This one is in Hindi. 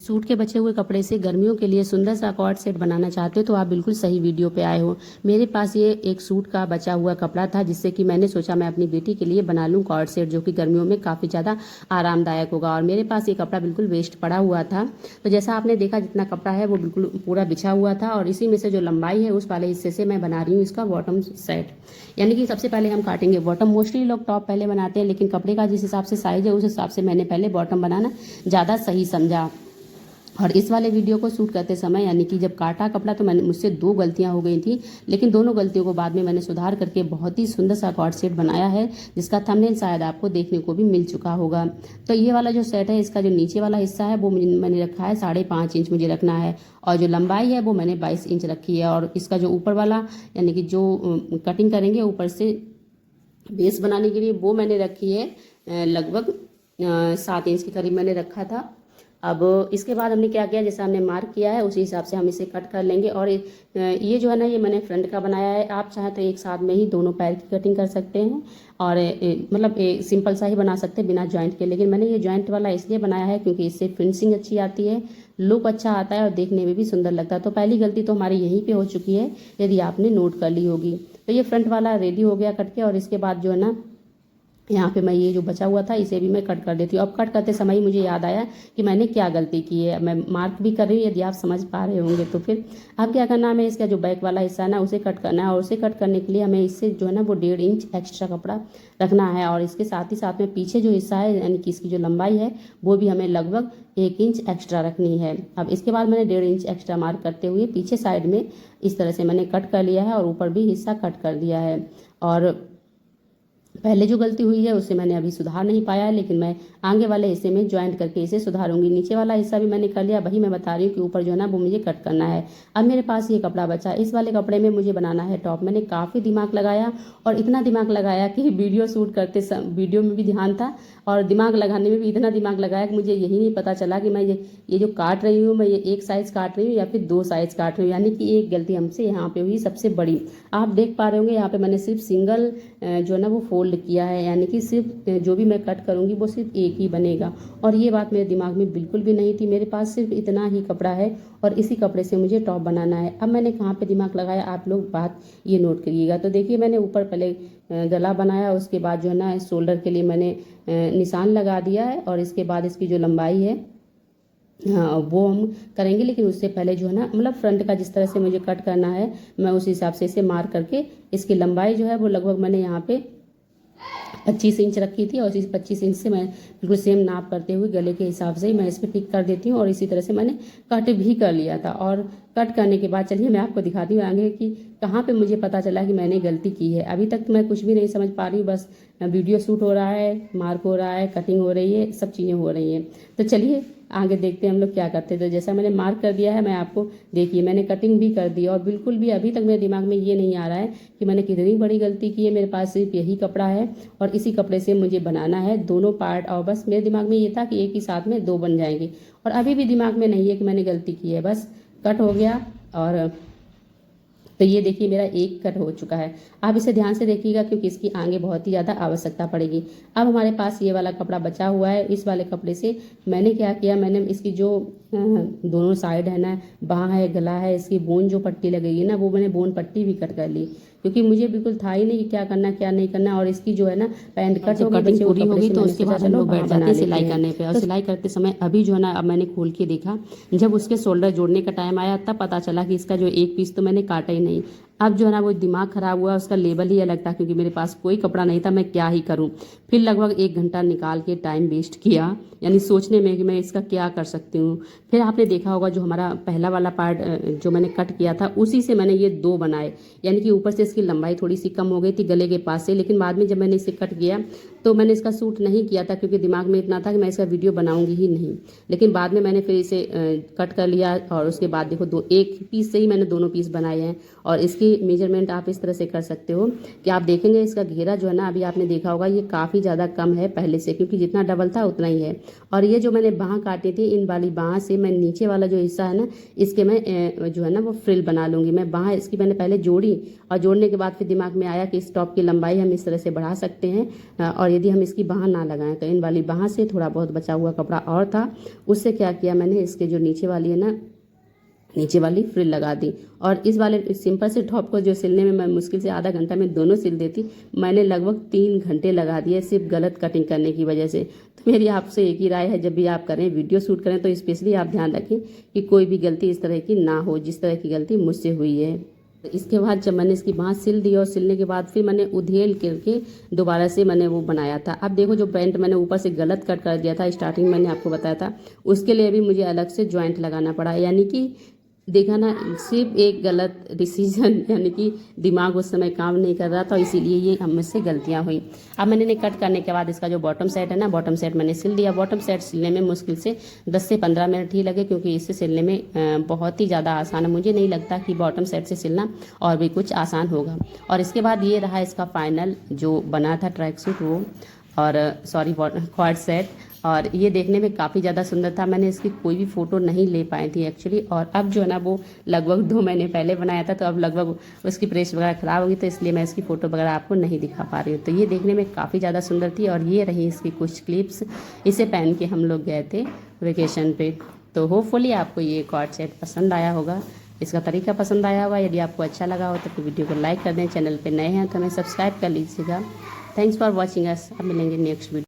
सूट के बचे हुए कपड़े से गर्मियों के लिए सुंदर सा कॉर्ड सेट बनाना चाहते हो तो आप बिल्कुल सही वीडियो पे आए हो। मेरे पास ये एक सूट का बचा हुआ कपड़ा था जिससे कि मैंने सोचा मैं अपनी बेटी के लिए बना लूँ कॉर्ड सेट जो कि गर्मियों में काफ़ी ज़्यादा आरामदायक होगा। और मेरे पास ये कपड़ा बिल्कुल वेस्ट पड़ा हुआ था, तो जैसा आपने देखा जितना कपड़ा है वो बिल्कुल पूरा बिछा हुआ था और इसी में से जो लंबाई है उस वाले हिस्से से मैं बना रही हूँ इसका बॉटम सेट। यानी कि सबसे पहले हम काटेंगे बॉटम। मोस्टली लोग टॉप पहले बनाते हैं, लेकिन कपड़े का जिस हिसाब से साइज है उस हिसाब से मैंने पहले बॉटम बनाना ज़्यादा सही समझा। और इस वाले वीडियो को शूट करते समय यानी कि जब काटा कपड़ा तो मैंने मुझसे 2 गलतियां हो गई थी, लेकिन दोनों गलतियों को बाद में मैंने सुधार करके बहुत ही सुंदर सा कॉर्ड सेट बनाया है जिसका थंबनेल शायद आपको देखने को भी मिल चुका होगा। तो ये वाला जो सेट है इसका जो नीचे वाला हिस्सा है वो मैंने रखा है 5.5 इंच मुझे रखना है, और जो लंबाई है वो मैंने 22 इंच रखी है। और इसका जो ऊपर वाला यानी कि जो कटिंग करेंगे ऊपर से बेस बनाने के लिए वो मैंने रखी है लगभग 7 इंच के करीब मैंने रखा था। अब इसके बाद हमने क्या किया, जैसा हमने मार्क किया है उसी हिसाब से हम इसे कट कर लेंगे। और ये जो है ना ये मैंने फ्रंट का बनाया है, आप चाहे तो एक साथ में ही दोनों पैर की कटिंग कर सकते हैं और मतलब सिंपल सा ही बना सकते हैं बिना जॉइंट के। लेकिन मैंने ये जॉइंट वाला इसलिए बनाया है क्योंकि इससे फिनिशिंग अच्छी आती है, लुक अच्छा आता है और देखने में भी सुंदर लगता है। तो पहली गलती तो हमारी यहीं पे हो चुकी है, यदि आपने नोट कर ली होगी। तो ये फ्रंट वाला रेडी हो गया कट के, और इसके बाद जो है ना यहाँ पे मैं ये जो बचा हुआ था इसे भी मैं कट कर देती हूँ। अब कट करते समय ही मुझे याद आया कि मैंने क्या गलती की है, मैं मार्क भी कर रही हूँ, यदि आप समझ पा रहे होंगे तो फिर अब क्या करना है, इसका जो बैक वाला हिस्सा है ना उसे कट करना है। और उसे कट करने के लिए हमें इससे जो है ना वो 1.5 इंच एक्स्ट्रा कपड़ा रखना है, और इसके साथ ही साथ में पीछे जो हिस्सा है यानी कि इसकी जो लंबाई है वो भी हमें लगभग 1 इंच एक्स्ट्रा रखनी है। अब इसके बाद मैंने 1.5 इंच एक्स्ट्रा मार्क करते हुए पीछे साइड में इस तरह से मैंने कट कर लिया है और ऊपर भी हिस्सा कट कर दिया है। और पहले जो गलती हुई है उसे मैंने अभी सुधार नहीं पाया है, लेकिन मैं आगे वाले हिस्से में ज्वाइंट करके इसे सुधारूंगी। नीचे वाला हिस्सा भी मैंने कर लिया, वही मैं बता रही हूँ कि ऊपर जो है ना वो मुझे कट करना है। अब मेरे पास ये कपड़ा बचा, इस वाले कपड़े में मुझे बनाना है टॉप। मैंने काफ़ी दिमाग लगाया और इतना दिमाग लगाया कि वीडियो शूट करते वीडियो में भी ध्यान था और दिमाग लगाने में भी इतना दिमाग लगाया कि मुझे यही नहीं पता चला कि मैं ये जो काट रही हूँ मैं ये एक साइज़ काट रही हूँ या फिर 2 साइज़ काट रही हूँ। यानी कि एक गलती हमसे यहाँ पे हुई सबसे बड़ी। आप देख पा रहे होंगे यहाँ पे मैंने सिर्फ सिंगल जो है ना वो फोल्ड किया है, यानी कि सिर्फ जो भी मैं कट करूँगी वो सिर्फ एक ही बनेगा। और ये बात मेरे दिमाग में बिल्कुल भी नहीं थी। मेरे पास सिर्फ इतना ही कपड़ा है और इसी कपड़े से मुझे टॉप बनाना है। अब मैंने कहाँ पे दिमाग लगाया, आप लोग बात ये नोट करिएगा। तो देखिए मैंने ऊपर पहले गला बनाया, उसके बाद जो है ना शोल्डर के लिए मैंने निशान लगा दिया है, और इसके बाद इसकी जो लंबाई है हाँ वो हम करेंगे। लेकिन उससे पहले जो है ना मतलब फ्रंट का जिस तरह से मुझे कट करना है मैं उस हिसाब से इसे मार्क करके इसकी लंबाई जो है वो लगभग मैंने यहाँ पे 25 इंच रखी थी, और इस 25 इंच से मैं बिल्कुल सेम नाप करते हुए गले के हिसाब से ही मैं इस पर टिक कर देती हूँ। और इसी तरह से मैंने कट भी कर लिया था। और कट करने के बाद चलिए मैं आपको दिखाती हूँ आगे कि कहाँ पे मुझे पता चला कि मैंने गलती की है। अभी तक मैं कुछ भी नहीं समझ पा रही हूँ, बस वीडियो शूट हो रहा है, मार्क हो रहा है, कटिंग हो रही है, सब चीज़ें हो रही हैं। तो चलिए आगे देखते हैं हम लोग क्या करते हैं। तो जैसा मैंने मार्क कर दिया है, मैं आपको देखिए मैंने कटिंग भी कर दी, और बिल्कुल भी अभी तक मेरे दिमाग में ये नहीं आ रहा है कि मैंने कितनी बड़ी गलती की है। मेरे पास सिर्फ यही कपड़ा है और इसी कपड़े से मुझे बनाना है दोनों पार्ट, और बस मेरे दिमाग में ये था कि एक ही साथ में 2 बन जाएंगे। और अभी भी दिमाग में नहीं है कि मैंने गलती की है, बस कट हो गया। और तो ये देखिए मेरा एक कट हो चुका है। आप इसे ध्यान से देखिएगा क्योंकि इसकी आगे बहुत ही ज़्यादा आवश्यकता पड़ेगी। अब हमारे पास ये वाला कपड़ा बचा हुआ है, इस वाले कपड़े से मैंने क्या किया, मैंने इसकी जो दोनों साइड है ना, बाँह है, गला है, इसकी बोन जो पट्टी लगेगी ना वो मैंने बोन पट्टी भी कट कर ली, क्योंकि मुझे बिल्कुल था ही नहीं कि क्या करना क्या नहीं करना। और इसकी जो है ना पैंट कट कटिंग पूरी हो गई तो उसके बाद हम लोग बैठ जाते हैं सिलाई करने पे। और सिलाई करते समय अभी जो है ना अब मैंने खोल के देखा, जब उसके शोल्डर जोड़ने का टाइम आया तब पता चला कि इसका जो एक पीस तो मैंने काटा ही नहीं। अब जो है ना वो दिमाग खराब हुआ, उसका लेबल ही अलग था क्योंकि मेरे पास कोई कपड़ा नहीं था, मैं क्या ही करूं। फिर लगभग 1 घंटा निकाल के टाइम वेस्ट किया यानी सोचने में कि मैं इसका क्या कर सकती हूँ। फिर आपने देखा होगा जो हमारा पहला वाला पार्ट जो मैंने कट किया था उसी से मैंने ये 2 बनाए, यानी कि ऊपर से इसकी लंबाई थोड़ी सी कम हो गई थी गले के पास से। लेकिन बाद में जब मैंने इसे कट किया तो मैंने इसका सूट नहीं किया था क्योंकि दिमाग में इतना था कि मैं इसका वीडियो बनाऊंगी ही नहीं। लेकिन बाद में मैंने फिर इसे कट कर लिया और उसके बाद देखो एक पीस से ही मैंने दोनों पीस बनाए हैं। और इसकी मेजरमेंट आप इस तरह से कर सकते हो कि आप देखेंगे इसका घेरा जो है ना, अभी आपने देखा होगा ये काफ़ी ज़्यादा कम है पहले से, क्योंकि जितना डबल था उतना ही है। और ये जो मैंने बाँह काटी थी, इन वाली बाँह से मैं नीचे वाला जो हिस्सा है ना, इसके मैं जो है ना वो फ्रिल बना लूँगी। मैं बाँह इसकी मैंने पहले जोड़ी, और जोड़ने के बाद फिर दिमाग में आया कि इस टॉप की लंबाई हम इस तरह से बढ़ा सकते हैं, और यदि हम इसकी बाँह ना लगाएं तो इन वाली बाँह से थोड़ा बहुत बचा हुआ कपड़ा और था, उससे क्या किया मैंने, इसके जो नीचे वाली है ना, नीचे वाली फ्रिल लगा दी। और इस वाले सिंपल से टॉप को जो सिलने में मैं मुश्किल से आधा घंटा में दोनों सिल देती, मैंने लगभग 3 घंटे लगा दिए सिर्फ गलत कटिंग करने की वजह से। तो मेरी आपसे एक ही राय है, जब भी आप करें वीडियो शूट करें तो स्पेशली आप ध्यान रखें कि कोई भी गलती इस तरह की ना हो जिस तरह की गलती मुझसे हुई है। इसके बाद जब मैंने इसकी बाँह सिल दी और सिलने के बाद फिर मैंने उधेल करके दोबारा से मैंने वो बनाया था। अब देखो जो पैंट मैंने ऊपर से गलत कट कर दिया था, स्टार्टिंग मैंने आपको बताया था, उसके लिए भी मुझे अलग से जॉइंट लगाना पड़ा। यानी कि देखा ना, सिर्फ एक गलत डिसीजन, यानी कि दिमाग उस समय काम नहीं कर रहा था, इसीलिए ये हम मुझसे गलतियां हुई। अब मैंने कट करने के बाद इसका जो बॉटम सेट है ना, बॉटम सेट मैंने सिल दिया। बॉटम सेट सिलने में मुश्किल से 10 से 15 मिनट ही लगे, क्योंकि इसे सिलने में बहुत ही ज़्यादा आसान है। मुझे नहीं लगता कि बॉटम सेट से सिलना और भी कुछ आसान होगा। और इसके बाद ये रहा इसका फाइनल जो बना था ट्रैक सूट, वो और सॉरी क्वाड सेट, और ये देखने में काफ़ी ज़्यादा सुंदर था। मैंने इसकी कोई भी फ़ोटो नहीं ले पाई थी एक्चुअली, और अब जो है ना वो लगभग 2 महीने पहले बनाया था, तो अब लगभग उसकी प्रेस वगैरह ख़राब होगी, तो इसलिए मैं इसकी फ़ोटो वगैरह आपको नहीं दिखा पा रही हूँ। तो ये देखने में काफ़ी ज़्यादा सुंदर थी, और ये रही इसकी कुछ क्लिप्स। इसे पहन के हम लोग गए थे वेकेशन पे। तो होपफुली आपको ये क्वाड सेट पसंद आया होगा, इसका तरीका पसंद आया होगा। यदि आपको अच्छा लगा हो तो फिर वीडियो को लाइक कर दें, चैनल पे नए हैं तो हमें सब्सक्राइब कर लीजिएगा। Thanks for watching us. अब मिलेंगे नेक्स्ट वीडियो।